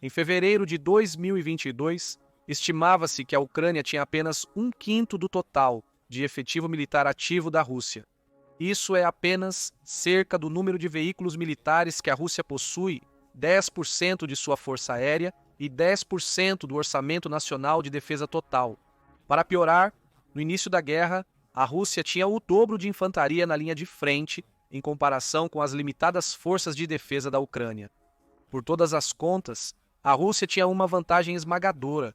Em fevereiro de 2022, estimava-se que a Ucrânia tinha apenas um quinto do total de efetivo militar ativo da Rússia. Isso é apenas cerca do número de veículos militares que a Rússia possui, 10% de sua força aérea e 10% do orçamento nacional de defesa total. Para piorar, no início da guerra, a Rússia tinha o dobro de infantaria na linha de frente em comparação com as limitadas forças de defesa da Ucrânia. Por todas as contas, a Rússia tinha uma vantagem esmagadora,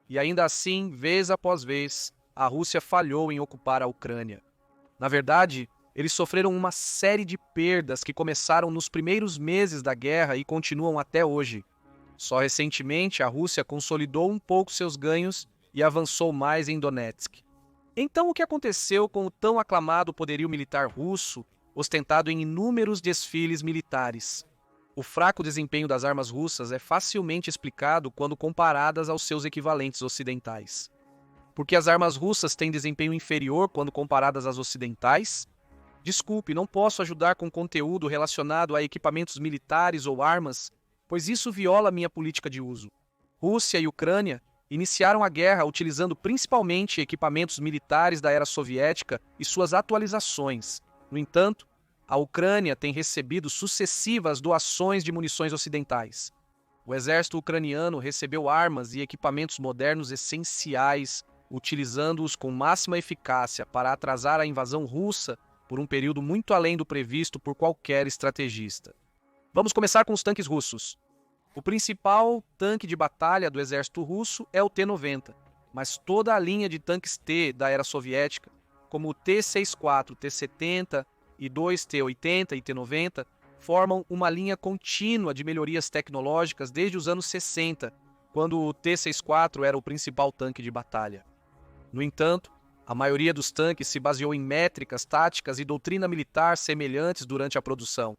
e ainda assim, vez após vez, a Rússia falhou em ocupar a Ucrânia. Na verdade, eles sofreram uma série de perdas que começaram nos primeiros meses da guerra e continuam até hoje. Só recentemente, a Rússia consolidou um pouco seus ganhos e avançou mais em Donetsk. Então, o que aconteceu com o tão aclamado poderio militar russo, ostentado em inúmeros desfiles militares? O fraco desempenho das armas russas é facilmente explicado quando comparadas aos seus equivalentes ocidentais. Por que as armas russas têm desempenho inferior quando comparadas às ocidentais? Desculpe, não posso ajudar com conteúdo relacionado a equipamentos militares ou armas, pois isso viola minha política de uso. Rússia e Ucrânia iniciaram a guerra utilizando principalmente equipamentos militares da era soviética e suas atualizações. No entanto, a Ucrânia tem recebido sucessivas doações de munições ocidentais. O exército ucraniano recebeu armas e equipamentos modernos essenciais, utilizando-os com máxima eficácia para atrasar a invasão russa por um período muito além do previsto por qualquer estrategista. Vamos começar com os tanques russos. O principal tanque de batalha do exército russo é o T-90, mas toda a linha de tanques T da era soviética, como o T-64, T-70 e dois T-80 e T-90, formam uma linha contínua de melhorias tecnológicas desde os anos 60, quando o T-64 era o principal tanque de batalha. No entanto, a maioria dos tanques se baseou em métricas, táticas e doutrina militar semelhantes durante a produção.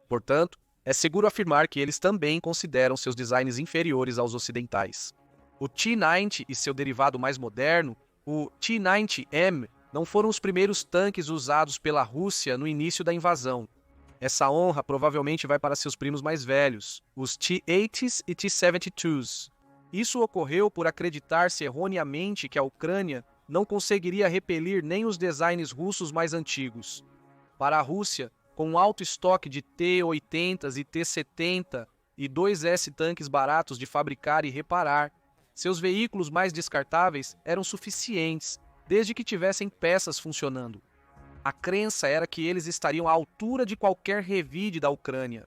Portanto, é seguro afirmar que eles também consideram seus designs inferiores aos ocidentais. O T-90 e seu derivado mais moderno, o T-90M, não foram os primeiros tanques usados pela Rússia no início da invasão. Essa honra provavelmente vai para seus primos mais velhos, os T-80s e T-72s. Isso ocorreu por acreditar-se erroneamente que a Ucrânia não conseguiria repelir nem os designs russos mais antigos. Para a Rússia, com um alto estoque de T-80s e T-70 e dois S-tanques baratos de fabricar e reparar, seus veículos mais descartáveis eram suficientes, desde que tivessem peças funcionando. A crença era que eles estariam à altura de qualquer revide da Ucrânia.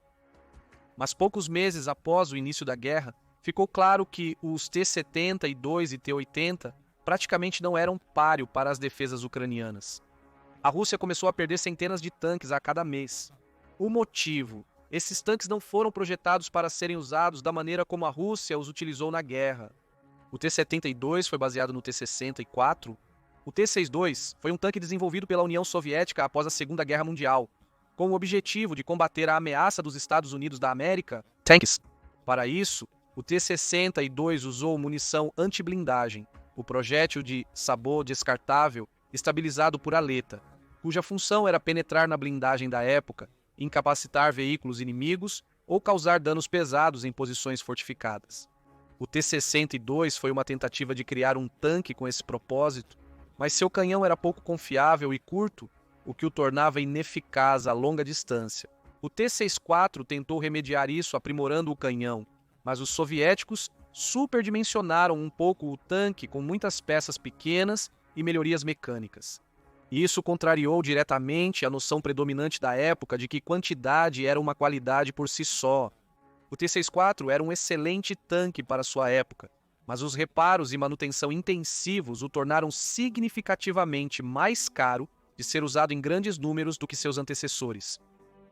Mas poucos meses após o início da guerra, ficou claro que os T-72 e T-80 praticamente não eram páreo para as defesas ucranianas. A Rússia começou a perder centenas de tanques a cada mês. O motivo? Esses tanques não foram projetados para serem usados da maneira como a Rússia os utilizou na guerra. O T-72 foi baseado no T-64. O T-62 foi um tanque desenvolvido pela União Soviética após a Segunda Guerra Mundial, com o objetivo de combater a ameaça dos Estados Unidos da América, tanques. Para isso, o T-62 usou munição anti-blindagem, o projétil de sabot descartável estabilizado por aleta, cuja função era penetrar na blindagem da época, incapacitar veículos inimigos ou causar danos pesados em posições fortificadas. O T-62 foi uma tentativa de criar um tanque com esse propósito, mas seu canhão era pouco confiável e curto, o que o tornava ineficaz a longa distância. O T-64 tentou remediar isso aprimorando o canhão, mas os soviéticos superdimensionaram um pouco o tanque com muitas peças pequenas e melhorias mecânicas. Isso contrariou diretamente a noção predominante da época de que quantidade era uma qualidade por si só. O T-64 era um excelente tanque para sua época, mas os reparos e manutenção intensivos o tornaram significativamente mais caro de ser usado em grandes números do que seus antecessores.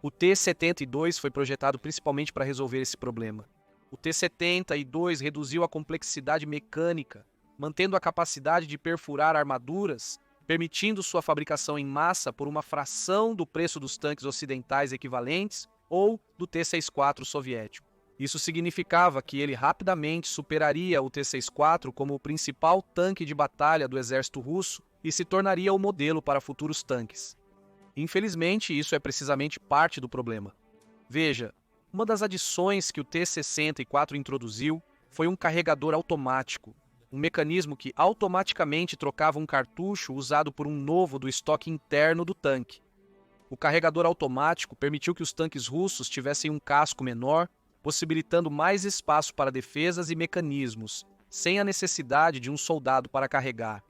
O T-72 foi projetado principalmente para resolver esse problema. O T-72 reduziu a complexidade mecânica, mantendo a capacidade de perfurar armaduras, permitindo sua fabricação em massa por uma fração do preço dos tanques ocidentais equivalentes ou do T-64 soviético. Isso significava que ele rapidamente superaria o T-64 como o principal tanque de batalha do exército russo e se tornaria o modelo para futuros tanques. Infelizmente, isso é precisamente parte do problema. Veja, Uma das adições que o T-64 introduziu foi um carregador automático, um mecanismo que automaticamente trocava um cartucho usado por um novo do estoque interno do tanque. O carregador automático permitiu que os tanques russos tivessem um casco menor, possibilitando mais espaço para defesas e mecanismos, sem a necessidade de um soldado para carregar.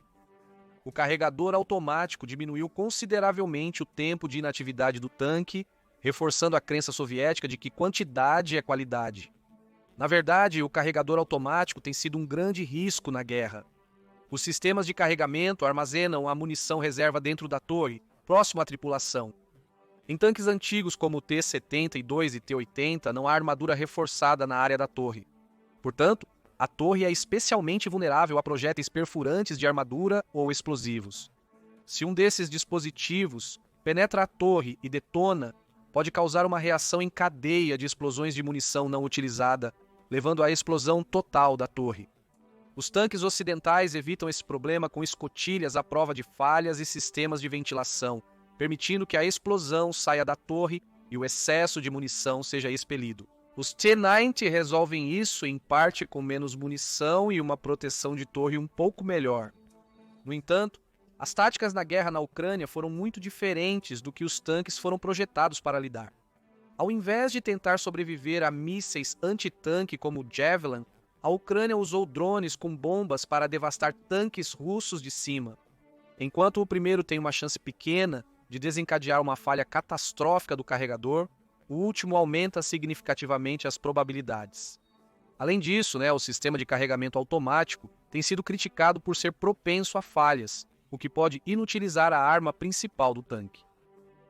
O carregador automático diminuiu consideravelmente o tempo de inatividade do tanque, reforçando a crença soviética de que quantidade é qualidade. Na verdade, o carregador automático tem sido um grande risco na guerra. Os sistemas de carregamento armazenam a munição reserva dentro da torre, próximo à tripulação. Em tanques antigos como o T-72 e T-80 não há armadura reforçada na área da torre. Portanto, a torre é especialmente vulnerável a projéteis perfurantes de armadura ou explosivos. Se um desses dispositivos penetra a torre e detona, pode causar uma reação em cadeia de explosões de munição não utilizada, levando à explosão total da torre. Os tanques ocidentais evitam esse problema com escotilhas à prova de falhas e sistemas de ventilação, permitindo que a explosão saia da torre e o excesso de munição seja expelido. Os T-90 resolvem isso em parte com menos munição e uma proteção de torre um pouco melhor. No entanto, as táticas na guerra na Ucrânia foram muito diferentes do que os tanques foram projetados para lidar. Ao invés de tentar sobreviver a mísseis anti-tanque como o Javelin, a Ucrânia usou drones com bombas para devastar tanques russos de cima. Enquanto o primeiro tem uma chance pequena de desencadear uma falha catastrófica do carregador, o último aumenta significativamente as probabilidades. Além disso, o sistema de carregamento automático tem sido criticado por ser propenso a falhas, o que pode inutilizar a arma principal do tanque.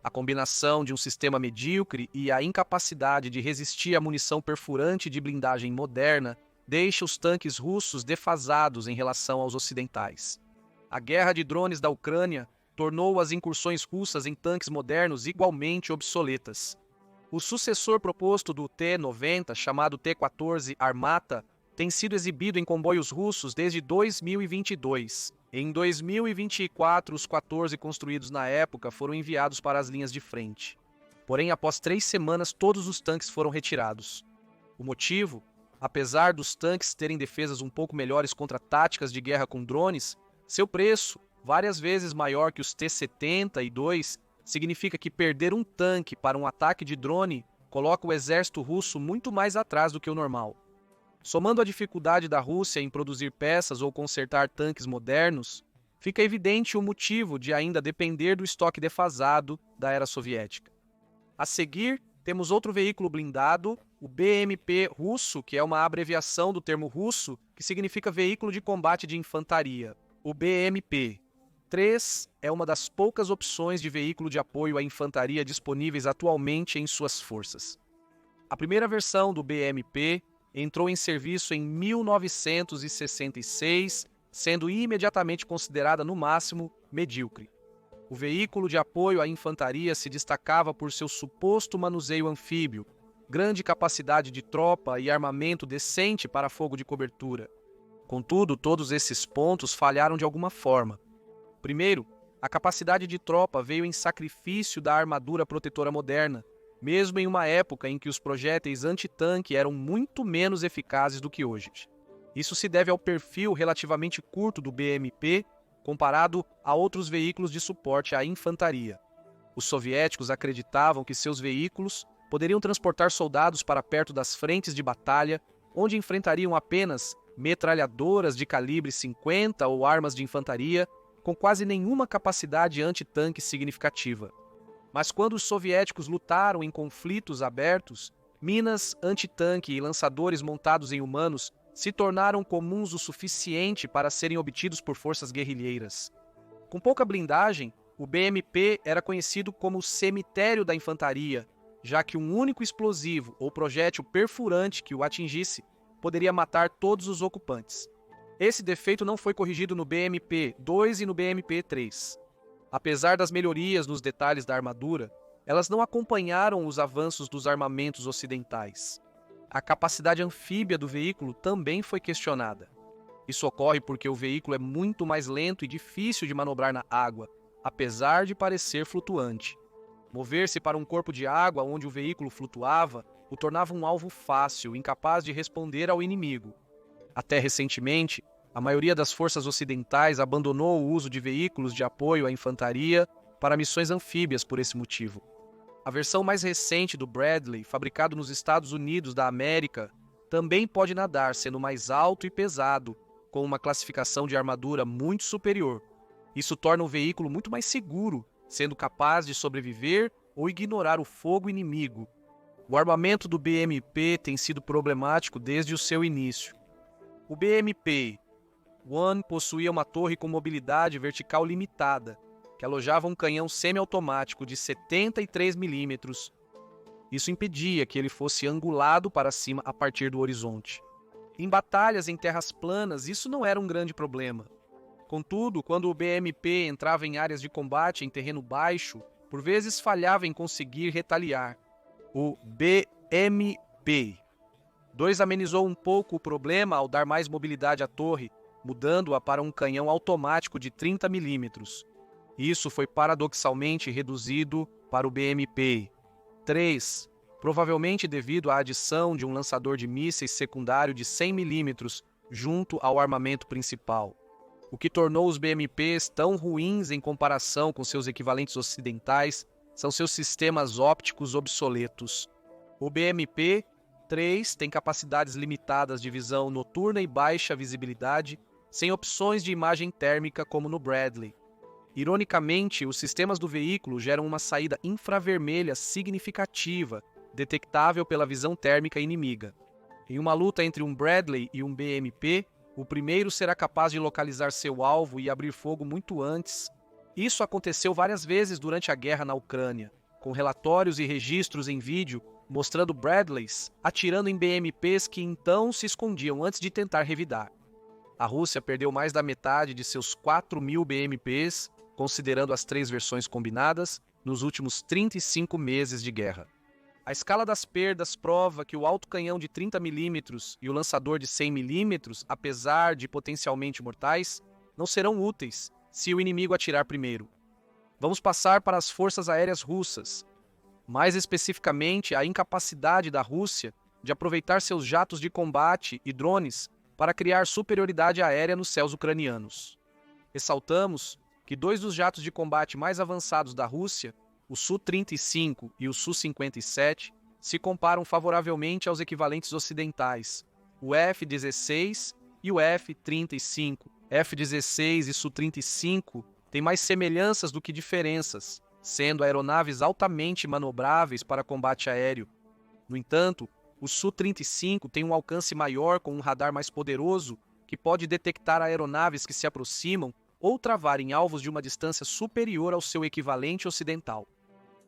A combinação de um sistema medíocre e a incapacidade de resistir à munição perfurante de blindagem moderna deixa os tanques russos defasados em relação aos ocidentais. A guerra de drones da Ucrânia tornou as incursões russas em tanques modernos igualmente obsoletas. O sucessor proposto do T-90, chamado T-14 Armata, tem sido exibido em comboios russos desde 2022. Em 2024, os 14 construídos na época foram enviados para as linhas de frente. Porém, após 3 semanas, todos os tanques foram retirados. O motivo? Apesar dos tanques terem defesas um pouco melhores contra táticas de guerra com drones, seu preço, várias vezes maior que os T-70 e 2, significa que perder um tanque para um ataque de drone coloca o exército russo muito mais atrás do que o normal. Somando a dificuldade da Rússia em produzir peças ou consertar tanques modernos, fica evidente o motivo de ainda depender do estoque defasado da era soviética. A seguir, temos outro veículo blindado, o BMP russo, que é uma abreviação do termo russo, que significa Veículo de Combate de Infantaria. O BMP-3 é uma das poucas opções de veículo de apoio à infantaria disponíveis atualmente em suas forças. A primeira versão do BMP entrou em serviço em 1966, sendo imediatamente considerada no máximo medíocre. O veículo de apoio à infantaria se destacava por seu suposto manuseio anfíbio, grande capacidade de tropa e armamento decente para fogo de cobertura. Contudo, todos esses pontos falharam de alguma forma. Primeiro, a capacidade de tropa veio em sacrifício da armadura protetora moderna, mesmo em uma época em que os projéteis antitanque eram muito menos eficazes do que hoje. Isso se deve ao perfil relativamente curto do BMP comparado a outros veículos de suporte à infantaria. Os soviéticos acreditavam que seus veículos poderiam transportar soldados para perto das frentes de batalha, onde enfrentariam apenas metralhadoras de calibre 50 ou armas de infantaria, com quase nenhuma capacidade antitanque significativa. Mas quando os soviéticos lutaram em conflitos abertos, minas antitanque e lançadores montados em humanos se tornaram comuns o suficiente para serem obtidos por forças guerrilheiras. Com pouca blindagem, o BMP era conhecido como o cemitério da infantaria, já que um único explosivo ou projétil perfurante que o atingisse poderia matar todos os ocupantes. Esse defeito não foi corrigido no BMP-2 e no BMP-3. Apesar das melhorias nos detalhes da armadura, elas não acompanharam os avanços dos armamentos ocidentais. A capacidade anfíbia do veículo também foi questionada. Isso ocorre porque o veículo é muito mais lento e difícil de manobrar na água, apesar de parecer flutuante. Mover-se para um corpo de água onde o veículo flutuava o tornava um alvo fácil, incapaz de responder ao inimigo. Até recentemente, a maioria das forças ocidentais abandonou o uso de veículos de apoio à infantaria para missões anfíbias por esse motivo. A versão mais recente do Bradley, fabricado nos Estados Unidos da América, também pode nadar, sendo mais alto e pesado, com uma classificação de armadura muito superior. Isso torna o veículo muito mais seguro, sendo capaz de sobreviver ou ignorar o fogo inimigo. O armamento do BMP tem sido problemático desde o seu início. O BMP-1 possuía uma torre com mobilidade vertical limitada, que alojava um canhão semiautomático de 73 mm. Isso impedia que ele fosse angulado para cima a partir do horizonte. Em batalhas em terras planas, isso não era um grande problema. Contudo, quando o BMP entrava em áreas de combate em terreno baixo, por vezes falhava em conseguir retaliar. O BMP-2 amenizou um pouco o problema ao dar mais mobilidade à torre, mudando-a para um canhão automático de 30 mm. Isso foi paradoxalmente reduzido para o BMP-3, provavelmente devido à adição de um lançador de mísseis secundário de 100 mm junto ao armamento principal. O que tornou os BMPs tão ruins em comparação com seus equivalentes ocidentais são seus sistemas ópticos obsoletos. O BMP-3 tem capacidades limitadas de visão noturna e baixa visibilidade, sem opções de imagem térmica como no Bradley. Ironicamente, os sistemas do veículo geram uma saída infravermelha significativa, detectável pela visão térmica inimiga. Em uma luta entre um Bradley e um BMP, o primeiro será capaz de localizar seu alvo e abrir fogo muito antes. Isso aconteceu várias vezes durante a guerra na Ucrânia, com relatórios e registros em vídeo mostrando Bradleys atirando em BMPs que então se escondiam antes de tentar revidar. A Rússia perdeu mais da metade de seus 4.000 BMPs, considerando as 3 versões combinadas, nos últimos 35 meses de guerra. A escala das perdas prova que o alto canhão de 30 mm e o lançador de 100 mm, apesar de potencialmente mortais, não serão úteis se o inimigo atirar primeiro. Vamos passar para as forças aéreas russas, mais especificamente a incapacidade da Rússia de aproveitar seus jatos de combate e drones para criar superioridade aérea nos céus ucranianos. Ressaltamos que 2 dos jatos de combate mais avançados da Rússia, o Su-35 e o Su-57, se comparam favoravelmente aos equivalentes ocidentais, o F-16 e o F-35. F-16 e Su-35 têm mais semelhanças do que diferenças, sendo aeronaves altamente manobráveis para combate aéreo. No entanto, o Su-35 tem um alcance maior com um radar mais poderoso que pode detectar aeronaves que se aproximam ou travar em alvos de uma distância superior ao seu equivalente ocidental.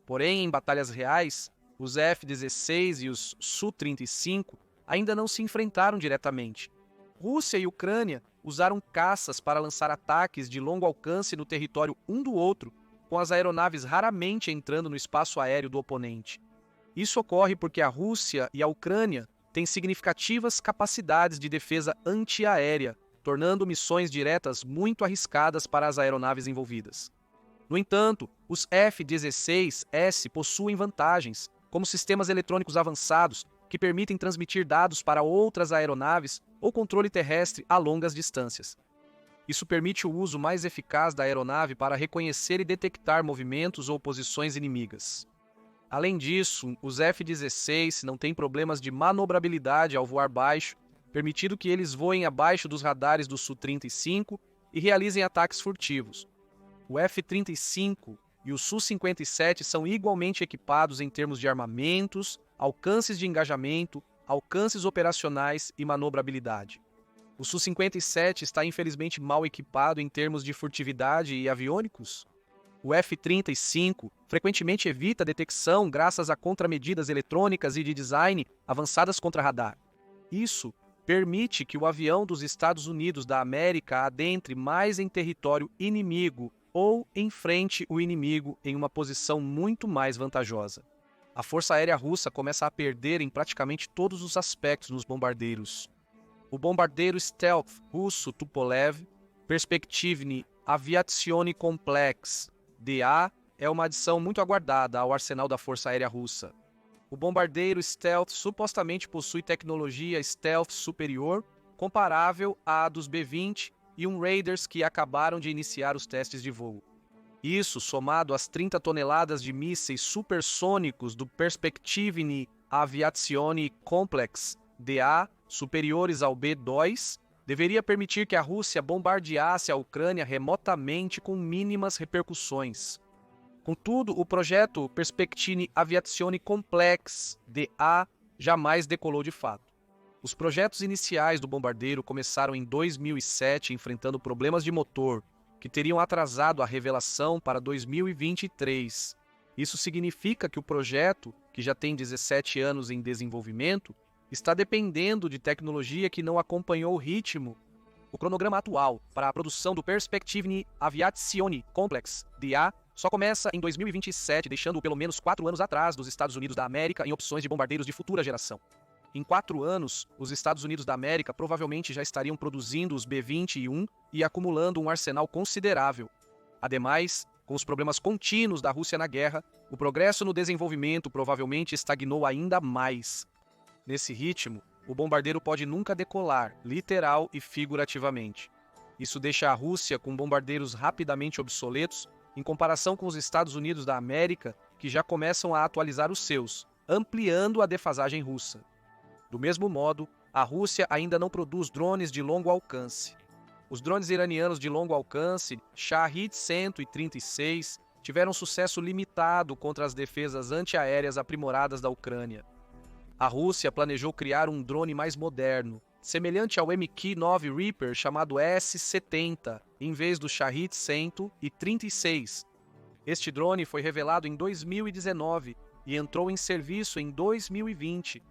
Porém, em batalhas reais, os F-16 e os Su-35 ainda não se enfrentaram diretamente. Rússia e Ucrânia usaram caças para lançar ataques de longo alcance no território um do outro, com as aeronaves raramente entrando no espaço aéreo do oponente. Isso ocorre porque a Rússia e a Ucrânia têm significativas capacidades de defesa antiaérea, tornando missões diretas muito arriscadas para as aeronaves envolvidas. No entanto, os F-16S possuem vantagens, como sistemas eletrônicos avançados que permitem transmitir dados para outras aeronaves ou controle terrestre a longas distâncias. Isso permite o uso mais eficaz da aeronave para reconhecer e detectar movimentos ou posições inimigas. Além disso, os F-16 não têm problemas de manobrabilidade ao voar baixo, permitindo que eles voem abaixo dos radares do Su-35 e realizem ataques furtivos. O F-35 e o Su-57 são igualmente equipados em termos de armamentos, alcances de engajamento, alcances operacionais e manobrabilidade. O Su-57 está infelizmente mal equipado em termos de furtividade e aviônicos. O F-35 frequentemente evita a detecção graças a contramedidas eletrônicas e de design avançadas contra radar. Isso permite que o avião dos Estados Unidos da América adentre mais em território inimigo ou enfrente o inimigo em uma posição muito mais vantajosa. A Força Aérea Russa começa a perder em praticamente todos os aspectos nos bombardeiros. O bombardeiro stealth russo Tupolev, Perspektivny Aviatsiony Komplex, DA, é uma adição muito aguardada ao arsenal da Força Aérea Russa. O bombardeiro stealth supostamente possui tecnologia stealth superior, comparável à dos B-20 e um Raiders que acabaram de iniciar os testes de voo. Isso, somado às 30 toneladas de mísseis supersônicos do Perspectivini Aviazione Complex DA, superiores ao B-2, deveria permitir que a Rússia bombardeasse a Ucrânia remotamente com mínimas repercussões. Contudo, o projeto Perspectivini Aviazione Complex DA jamais decolou de fato. Os projetos iniciais do bombardeiro começaram em 2007, enfrentando problemas de motor, que teriam atrasado a revelação para 2023. Isso significa que o projeto, que já tem 17 anos em desenvolvimento, está dependendo de tecnologia que não acompanhou o ritmo. O cronograma atual para a produção do Perspectivini Aviazione Complex DA só começa em 2027, deixando-o pelo menos 4 anos atrás dos Estados Unidos da América em opções de bombardeiros de futura geração. Em 4 anos, os Estados Unidos da América provavelmente já estariam produzindo os B-21 e acumulando um arsenal considerável. Ademais, com os problemas contínuos da Rússia na guerra, o progresso no desenvolvimento provavelmente estagnou ainda mais. Nesse ritmo, o bombardeiro pode nunca decolar, literal e figurativamente. Isso deixa a Rússia com bombardeiros rapidamente obsoletos em comparação com os Estados Unidos da América, que já começam a atualizar os seus, ampliando a defasagem russa. Do mesmo modo, a Rússia ainda não produz drones de longo alcance. Os drones iranianos de longo alcance, Shahed-136, tiveram sucesso limitado contra as defesas antiaéreas aprimoradas da Ucrânia. A Rússia planejou criar um drone mais moderno, semelhante ao MQ-9 Reaper chamado S-70, em vez do Shahed-136. Este drone foi revelado em 2019 e entrou em serviço em 2020.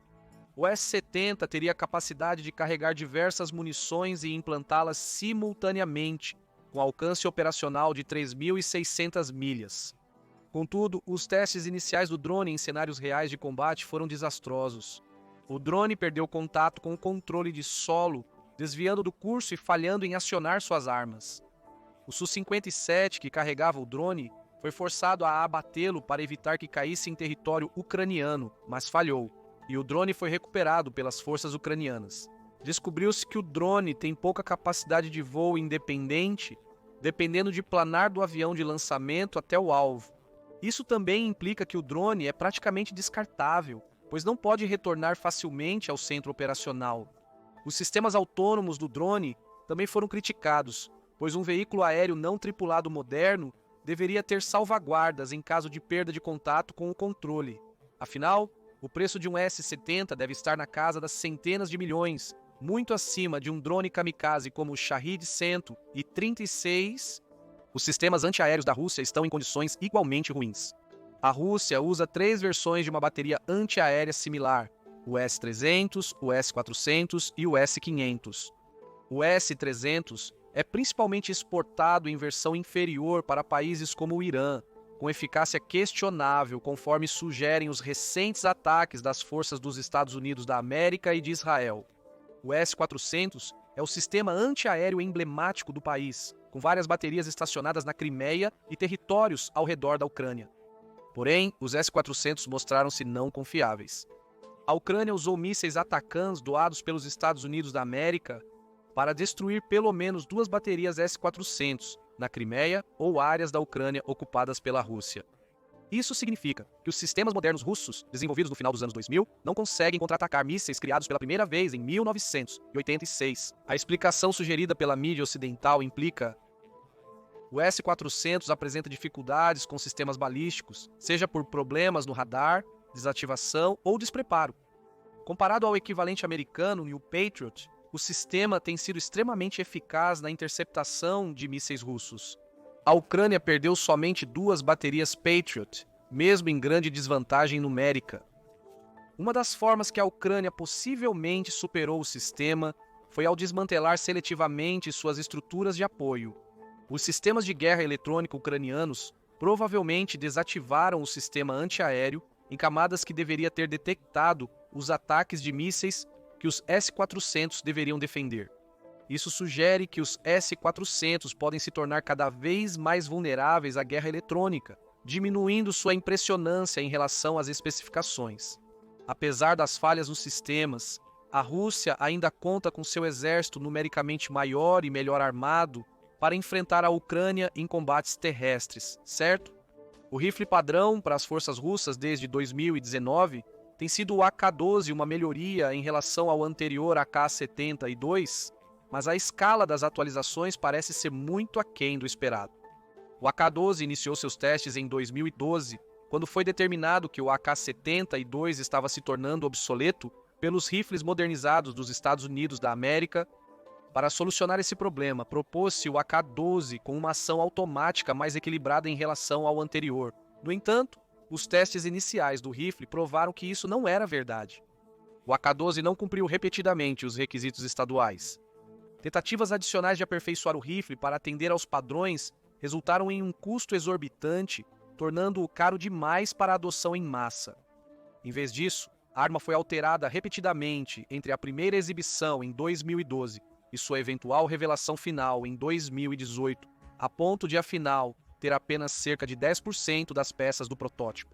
O S-70 teria a capacidade de carregar diversas munições e implantá-las simultaneamente, com alcance operacional de 3.600 milhas. Contudo, os testes iniciais do drone em cenários reais de combate foram desastrosos. O drone perdeu contato com o controle de solo, desviando do curso e falhando em acionar suas armas. O Su-57, que carregava o drone, foi forçado a abatê-lo para evitar que caísse em território ucraniano, mas falhou, e o drone foi recuperado pelas forças ucranianas. Descobriu-se que o drone tem pouca capacidade de voo independente, dependendo de planar do avião de lançamento até o alvo. Isso também implica que o drone é praticamente descartável, pois não pode retornar facilmente ao centro operacional. Os sistemas autônomos do drone também foram criticados, pois um veículo aéreo não tripulado moderno deveria ter salvaguardas em caso de perda de contato com o controle. Afinal, o preço de um S-70 deve estar na casa das centenas de milhões, muito acima de um drone kamikaze como o Shahed-136. Os sistemas antiaéreos da Rússia estão em condições igualmente ruins. A Rússia usa 3 versões de uma bateria antiaérea similar, o S-300, o S-400 e o S-500. O S-300 é principalmente exportado em versão inferior para países como o Irã, com eficácia questionável, conforme sugerem os recentes ataques das forças dos Estados Unidos da América e de Israel. O S-400 é o sistema antiaéreo emblemático do país, com várias baterias estacionadas na Crimeia e territórios ao redor da Ucrânia. Porém, os S-400 mostraram-se não confiáveis. A Ucrânia usou mísseis Atacams doados pelos Estados Unidos da América para destruir pelo menos 2 baterias S-400 na Crimeia ou áreas da Ucrânia ocupadas pela Rússia. Isso significa que os sistemas modernos russos, desenvolvidos no final dos anos 2000, não conseguem contra-atacar mísseis criados pela primeira vez em 1986. A explicação sugerida pela mídia ocidental implica: o S-400 apresenta dificuldades com sistemas balísticos, seja por problemas no radar, desativação ou despreparo. Comparado ao equivalente americano, o Patriot, o sistema tem sido extremamente eficaz na interceptação de mísseis russos. A Ucrânia perdeu somente 2 baterias Patriot, mesmo em grande desvantagem numérica. Uma das formas que a Ucrânia possivelmente superou o sistema foi ao desmantelar seletivamente suas estruturas de apoio. Os sistemas de guerra eletrônica ucranianos provavelmente desativaram o sistema antiaéreo em camadas que deveria ter detectado os ataques de mísseis que os S-400 deveriam defender. Isso sugere que os S-400 podem se tornar cada vez mais vulneráveis à guerra eletrônica, diminuindo sua impressionância em relação às especificações. Apesar das falhas nos sistemas, a Rússia ainda conta com seu exército numericamente maior e melhor armado para enfrentar a Ucrânia em combates terrestres, certo? O rifle padrão para as forças russas desde 2019 tem sido o AK-12, uma melhoria em relação ao anterior AK-72, mas a escala das atualizações parece ser muito aquém do esperado. O AK-12 iniciou seus testes em 2012, quando foi determinado que o AK-72 estava se tornando obsoleto pelos rifles modernizados dos Estados Unidos da América. Para solucionar esse problema, propôs-se o AK-12 com uma ação automática mais equilibrada em relação ao anterior. No entanto, os testes iniciais do rifle provaram que isso não era verdade. O AK-12 não cumpriu repetidamente os requisitos estaduais. Tentativas adicionais de aperfeiçoar o rifle para atender aos padrões resultaram em um custo exorbitante, tornando-o caro demais para a adoção em massa. Em vez disso, a arma foi alterada repetidamente entre a primeira exibição em 2012 e sua eventual revelação final em 2018, a ponto de, afinal, ter apenas cerca de 10% das peças do protótipo.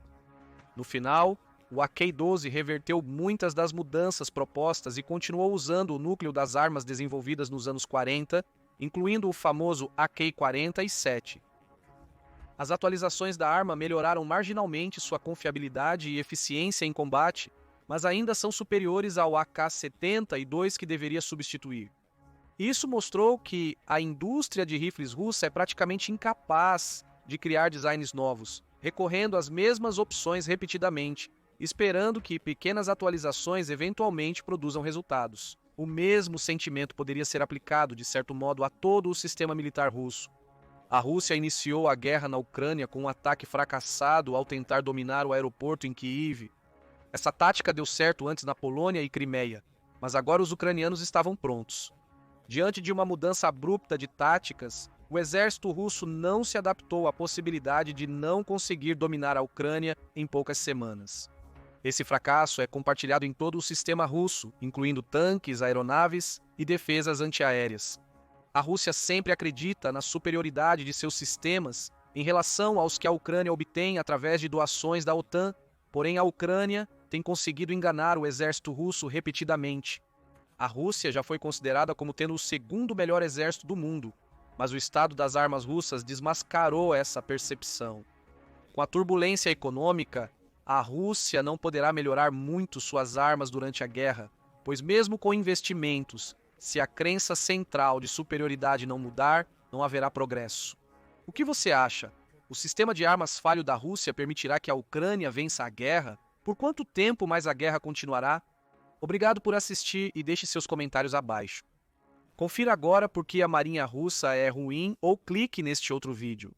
No final, o AK-12 reverteu muitas das mudanças propostas e continuou usando o núcleo das armas desenvolvidas nos anos 40, incluindo o famoso AK-47. As atualizações da arma melhoraram marginalmente sua confiabilidade e eficiência em combate, mas ainda são superiores ao AK-72 que deveria substituir. Isso mostrou que a indústria de rifles russa é praticamente incapaz de criar designs novos, recorrendo às mesmas opções repetidamente, esperando que pequenas atualizações eventualmente produzam resultados. O mesmo sentimento poderia ser aplicado, de certo modo, a todo o sistema militar russo. A Rússia iniciou a guerra na Ucrânia com um ataque fracassado ao tentar dominar o aeroporto em Kyiv. Essa tática deu certo antes na Polônia e Crimeia, mas agora os ucranianos estavam prontos. Diante de uma mudança abrupta de táticas, o exército russo não se adaptou à possibilidade de não conseguir dominar a Ucrânia em poucas semanas. Esse fracasso é compartilhado em todo o sistema russo, incluindo tanques, aeronaves e defesas antiaéreas. A Rússia sempre acredita na superioridade de seus sistemas em relação aos que a Ucrânia obtém através de doações da OTAN, porém a Ucrânia tem conseguido enganar o exército russo repetidamente. A Rússia já foi considerada como tendo o segundo melhor exército do mundo, mas o estado das armas russas desmascarou essa percepção. Com a turbulência econômica, a Rússia não poderá melhorar muito suas armas durante a guerra, pois mesmo com investimentos, se a crença central de superioridade não mudar, não haverá progresso. O que você acha? O sistema de armas falho da Rússia permitirá que a Ucrânia vença a guerra? Por quanto tempo mais a guerra continuará? Obrigado por assistir e deixe seus comentários abaixo. Confira agora por que a Marinha Russa é ruim ou clique neste outro vídeo.